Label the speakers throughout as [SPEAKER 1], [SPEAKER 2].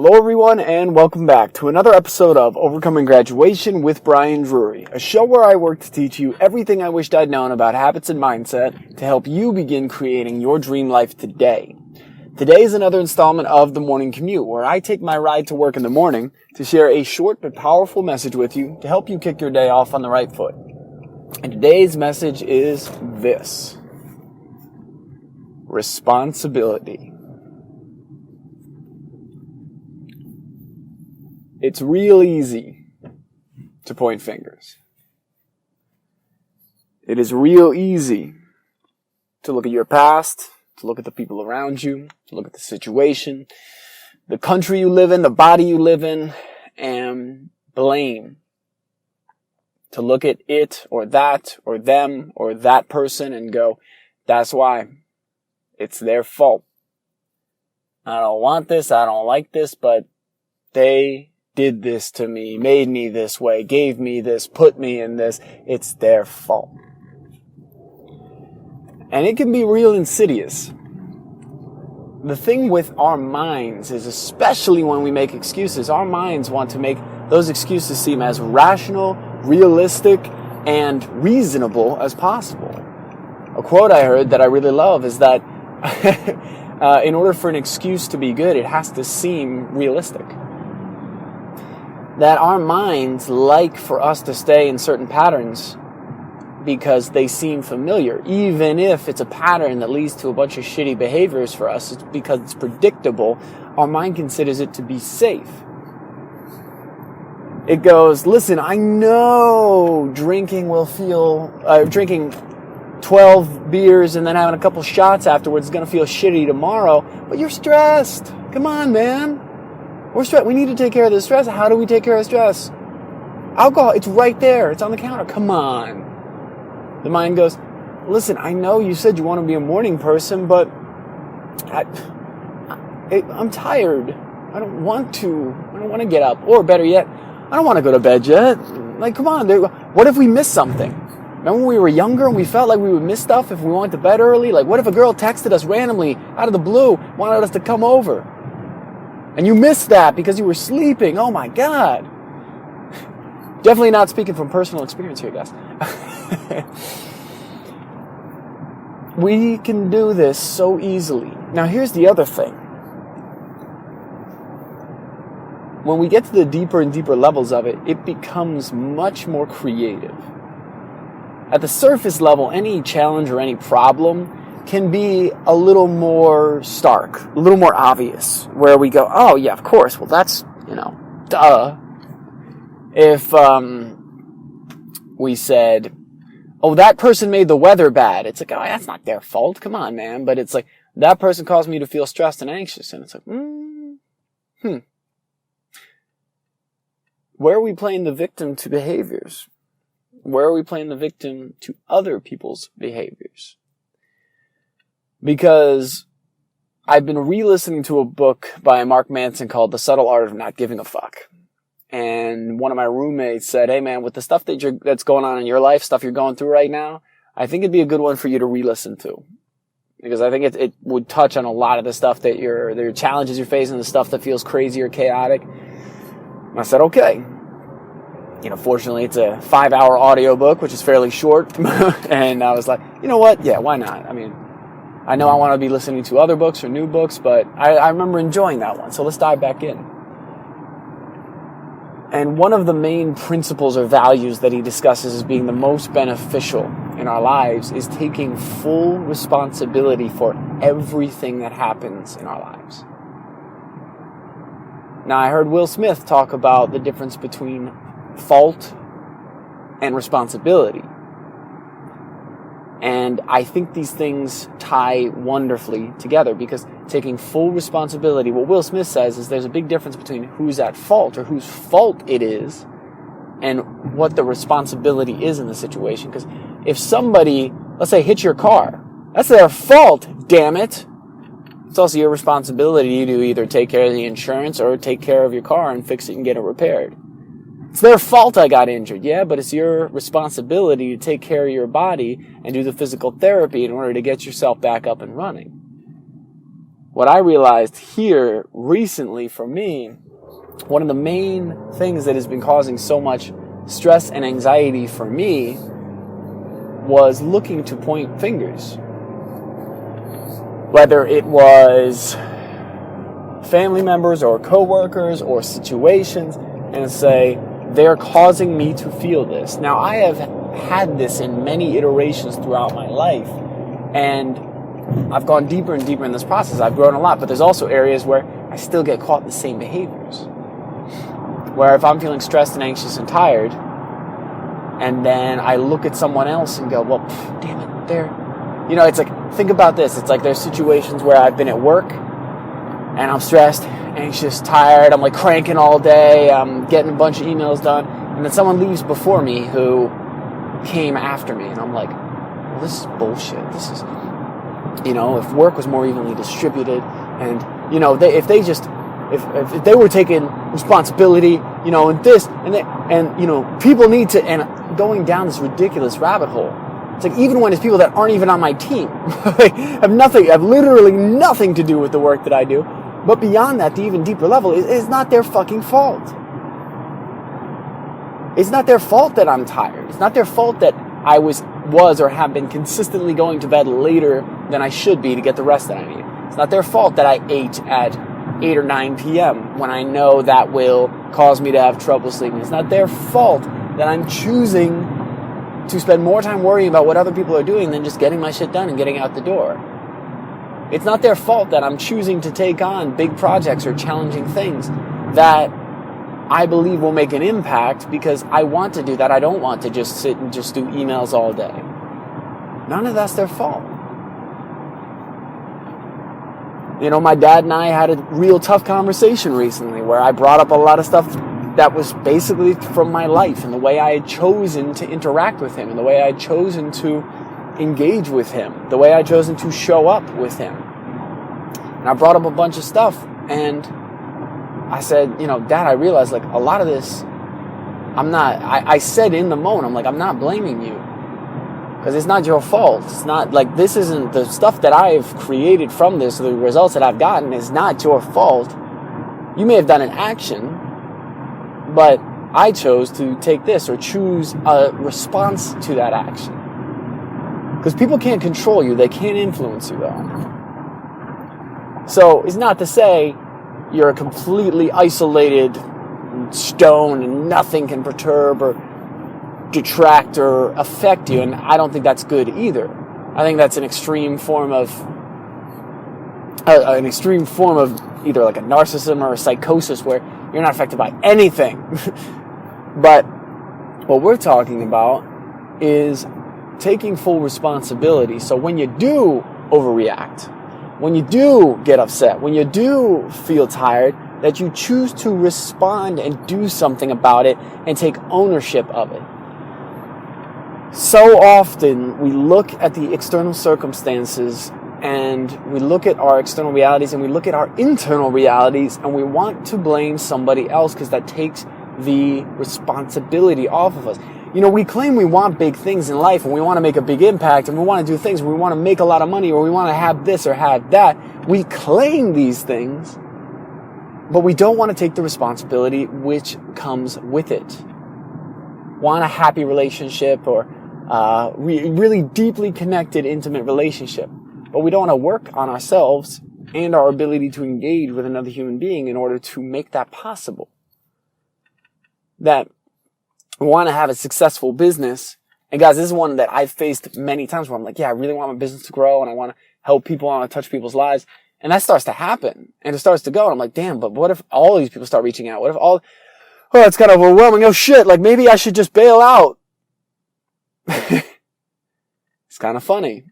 [SPEAKER 1] Hello everyone and welcome back to another episode of Overcoming Graduation with Brian Drury, a show where I work to teach you everything I wished I'd known about habits and mindset to help you begin creating your dream life today. Today is another installment of The Morning Commute, where I take my ride to work in the morning to share a short but powerful message with you to help you kick your day off on the right foot. And today's message is this: responsibility. It's real easy to point fingers. It is real easy to look at your past, to look at the people around you, to look at the situation, the country you live in, the body you live in, and blame. To look at it or that or them or that person and go, that's why. It's their fault. I don't want this, I don't like this, but they did this to me, made me this way, gave me this, put me in this. It's their fault. And it can be real insidious. The thing with our minds is, especially when we make excuses, our minds want to make those excuses seem as rational, realistic, and reasonable as possible. A quote I heard that I really love is that in order for an excuse to be good, it has to seem realistic. That our minds like for us to stay in certain patterns because they seem familiar. Even if it's a pattern that leads to a bunch of shitty behaviors for us, it's because it's predictable, our mind considers it to be safe. It goes, listen, I know drinking 12 beers and then having a couple shots afterwards is going to feel shitty tomorrow, but you're stressed. Come on, man. We're stressed. We need to take care of the stress. How do we take care of stress? Alcohol, it's right there. It's on the counter. Come on. The mind goes, listen, I know you said you want to be a morning person, but I'm tired. I don't want to get up. Or better yet, I don't want to go to bed yet. Like, come on. What if we miss something? Remember when we were younger and we felt like we would miss stuff if we went to bed early? Like, what if a girl texted us randomly out of the blue, wanted us to come over? And you missed that because you were sleeping. Oh my God. Definitely not speaking from personal experience here, guys. We can do this so easily. Now here's the other thing. When we get to the deeper and deeper levels of it, it becomes much more creative. At the surface level, any challenge or any problem can be a little more stark, a little more obvious, where we go, oh yeah, of course, well that's, duh. If we said, oh, that person made the weather bad, it's like, oh, that's not their fault, come on, man. But it's like, that person caused me to feel stressed and anxious, and it's like, Where are we playing the victim to behaviors? Where are we playing the victim to other people's behaviors? Because I've been re-listening to a book by Mark Manson called The Subtle Art of Not Giving a Fuck. And one of my roommates said, hey man, with the stuff that's going on in your life, stuff you're going through right now, I think it'd be a good one for you to re-listen to. Because I think it would touch on a lot of the stuff that the challenges you're facing, the stuff that feels crazy or chaotic. And I said, okay. Fortunately, it's a 5-hour audiobook, which is fairly short. And I was like, you know what? Yeah, why not? I mean, I know I want to be listening to other books or new books, but I remember enjoying that one. So let's dive back in. And one of the main principles or values that he discusses as being the most beneficial in our lives is taking full responsibility for everything that happens in our lives. Now, I heard Will Smith talk about the difference between fault and responsibility. And I think these things tie wonderfully together, because taking full responsibility, what Will Smith says is there's a big difference between who's at fault or whose fault it is and what the responsibility is in the situation. Because if somebody, let's say, hits your car, that's their fault, damn it. It's also your responsibility to either take care of the insurance or take care of your car and fix it and get it repaired. It's their fault I got injured, yeah, but it's your responsibility to take care of your body and do the physical therapy in order to get yourself back up and running. what I realized here recently for me, one of the main things that has been causing so much stress and anxiety for me was looking to point fingers. Whether it was family members or coworkers or situations, and say, they're causing me to feel this. Now, I have had this in many iterations throughout my life, and I've gone deeper and deeper in this process. I've grown a lot, but there's also areas where I still get caught in the same behaviors. Where if I'm feeling stressed and anxious and tired, and then I look at someone else and go, well, damn it, it's like, think about this. It's like there's situations where I've been at work, and I'm stressed, anxious, tired, I'm like cranking all day, I'm getting a bunch of emails done, and then someone leaves before me who came after me, and I'm like, well, this is bullshit. This is, if work was more evenly distributed, and, if they were taking responsibility, and this, and people need to, and going down this ridiculous rabbit hole. It's like, even when it's people that aren't even on my team, have literally nothing to do with the work that I do. But beyond that, the even deeper level, it's not their fucking fault. It's not their fault that I'm tired. It's not their fault that I was or have been consistently going to bed later than I should be to get the rest that I need. It's not their fault that I ate at 8 or 9 p.m. when I know that will cause me to have trouble sleeping. It's not their fault that I'm choosing to spend more time worrying about what other people are doing than just getting my shit done and getting out the door. It's not their fault that I'm choosing to take on big projects or challenging things that I believe will make an impact because I want to do that. I don't want to just sit and just do emails all day. None of that's their fault. My dad and I had a real tough conversation recently where I brought up a lot of stuff that was basically from my life and the way I had chosen to interact with him and the way I had chosen to engage with him, the way I had chosen to show up with him. And I brought up a bunch of stuff, and I said, Dad, I realized like a lot of this, I said in the moment, I'm like, I'm not blaming you because it's not your fault. It's not like, this isn't the stuff that I've created from this, the results that I've gotten is not your fault. You may have done an action, but I chose to take this or choose a response to that action. Because people can't control you. They can't influence you, though. So it's not to say you're a completely isolated stone and nothing can perturb or detract or affect you. And I don't think that's good either. I think that's an extreme form of either like a narcissism or a psychosis where you're not affected by anything. But what we're talking about is taking full responsibility. So when you do overreact, when you do get upset, when you do feel tired, that you choose to respond and do something about it and take ownership of it. So often we look at the external circumstances and we look at our external realities and we look at our internal realities and we want to blame somebody else because that takes the responsibility off of us. We claim we want big things in life and we want to make a big impact and we want to do things and we want to make a lot of money or we want to have this or have that. We claim these things, but we don't want to take the responsibility which comes with it. Want a happy relationship or really deeply connected, intimate relationship. But we don't want to work on ourselves and our ability to engage with another human being in order to make that possible. That we want to have a successful business. And guys, this is one that I've faced many times where I'm like, yeah, I really want my business to grow and I want to help people, I want to touch people's lives. And that starts to happen and it starts to go. And I'm like, damn, but what if all these people start reaching out? What if it's kind of overwhelming. Oh shit, like maybe I should just bail out. It's kind of funny.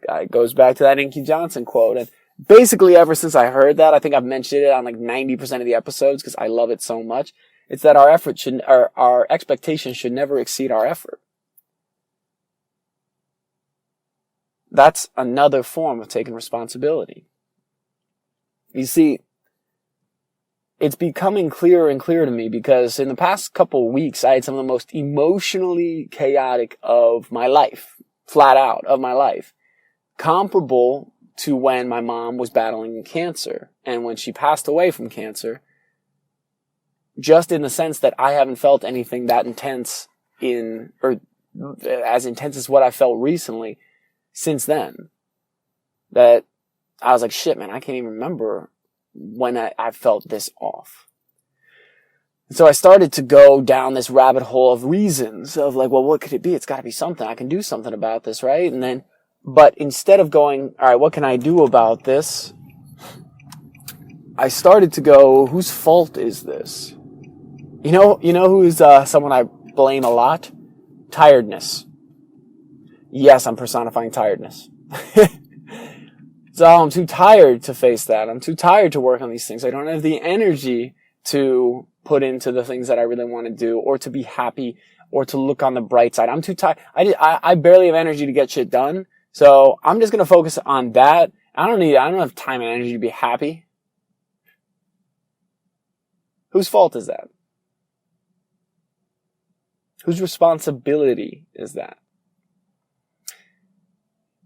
[SPEAKER 1] It goes back to that Inky Johnson quote. And basically ever since I heard that, I think I've mentioned it on like 90% of the episodes because I love it so much. It's that our expectations should never exceed our effort. That's another form of taking responsibility. You see, it's becoming clearer and clearer to me because in the past couple of weeks, I had some of the most emotionally chaotic of my life, flat out of my life, comparable to when my mom was battling cancer. And when she passed away from cancer, just in the sense that I haven't felt anything that intense or as intense as what I felt recently since then, that I was like, shit, man, I can't even remember when I felt this off. And so I started to go down this rabbit hole of reasons of like, well, what could it be? It's got to be something. I can do something about this, right? And then, but instead of going, all right, what can I do about this? I started to go, whose fault is this? You know who's someone I blame a lot? Tiredness. Yes, I'm personifying tiredness. So I'm too tired to face that. I'm too tired to work on these things. I don't have the energy to put into the things that I really want to do, or to be happy, or to look on the bright side. I'm too tired. I barely have energy to get shit done. So I'm just going to focus on that. I don't have time and energy to be happy. Whose fault is that? Whose responsibility is that?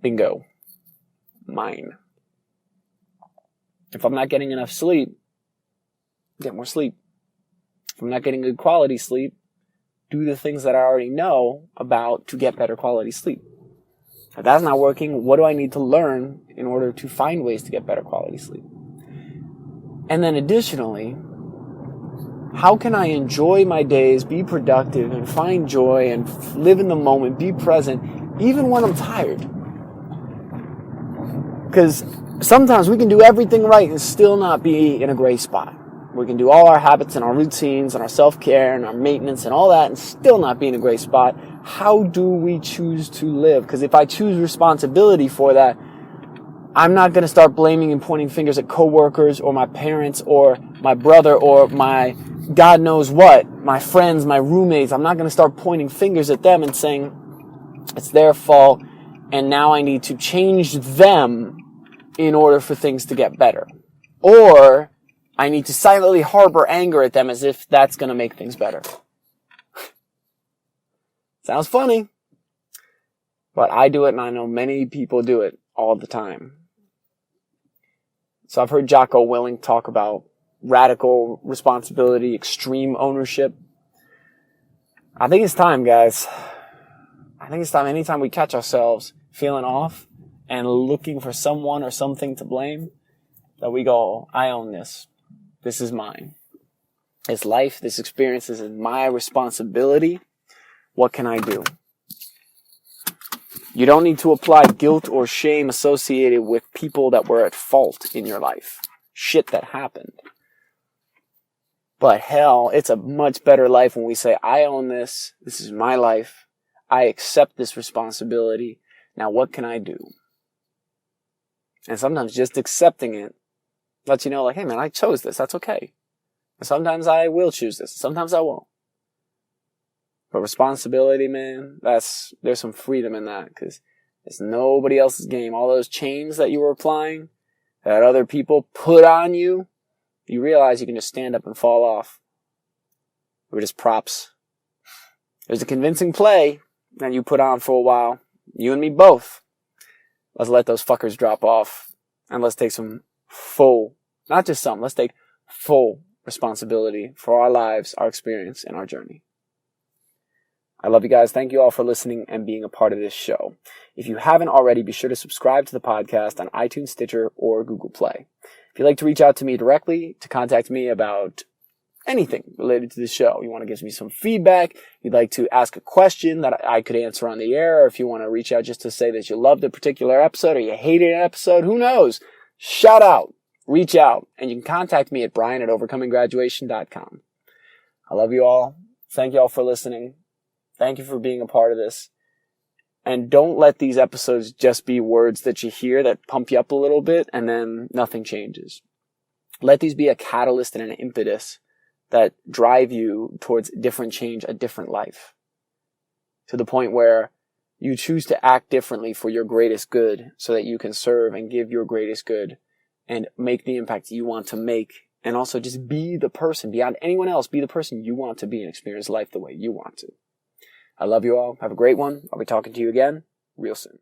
[SPEAKER 1] Bingo. Mine. If I'm not getting enough sleep, get more sleep. If I'm not getting good quality sleep, do the things that I already know about to get better quality sleep. If that's not working, what do I need to learn in order to find ways to get better quality sleep? And then additionally, how can I enjoy my days, be productive, and find joy, and live in the moment, be present, even when I'm tired? Because sometimes we can do everything right and still not be in a great spot. We can do all our habits and our routines and our self-care and our maintenance and all that and still not be in a great spot. How do we choose to live? Because if I choose responsibility for that, I'm not going to start blaming and pointing fingers at coworkers or my parents or my brother or my God knows what, my friends, my roommates. I'm not going to start pointing fingers at them and saying it's their fault and now I need to change them in order for things to get better. Or I need to silently harbor anger at them as if that's going to make things better. Sounds funny, but I do it, and I know many people do it all the time. So I've heard Jocko Willink talk about radical responsibility, extreme ownership. I think it's time, guys. I think it's time. Anytime we catch ourselves feeling off and looking for someone or something to blame, that we go, I own this. This is mine. This life, this experience, this is my responsibility. What can I do? You don't need to apply guilt or shame associated with people that were at fault in your life. Shit that happened. But hell, it's a much better life when we say, I own this. This is my life. I accept this responsibility. Now what can I do? And sometimes just accepting it lets you know, like, hey man, I chose this. That's okay. And sometimes I will choose this. Sometimes I won't. But responsibility, man, there's some freedom in that, because it's nobody else's game. All those chains that you were applying, that other people put on you, you realize you can just stand up and fall off. We're just props. There's a convincing play that you put on for a while. You and me both. Let's let those fuckers drop off. And let's take some full, not just some, let's take full responsibility for our lives, our experience, and our journey. I love you guys. Thank you all for listening and being a part of this show. If you haven't already, be sure to subscribe to the podcast on iTunes, Stitcher, or Google Play. If you'd like to reach out to me directly to contact me about anything related to the show, you want to give me some feedback, you'd like to ask a question that I could answer on the air, or if you want to reach out just to say that you loved a particular episode or you hated an episode, who knows? Shout out, reach out, and you can contact me at brian@overcominggraduation.com. I love you all. Thank you all for listening. Thank you for being a part of this. And don't let these episodes just be words that you hear that pump you up a little bit and then nothing changes. Let these be a catalyst and an impetus that drive you towards different change, a different life. To the point where you choose to act differently for your greatest good so that you can serve and give your greatest good and make the impact you want to make. And also just be the person, beyond anyone else, be the person you want to be and experience life the way you want to. I love you all. Have a great one. I'll be talking to you again real soon.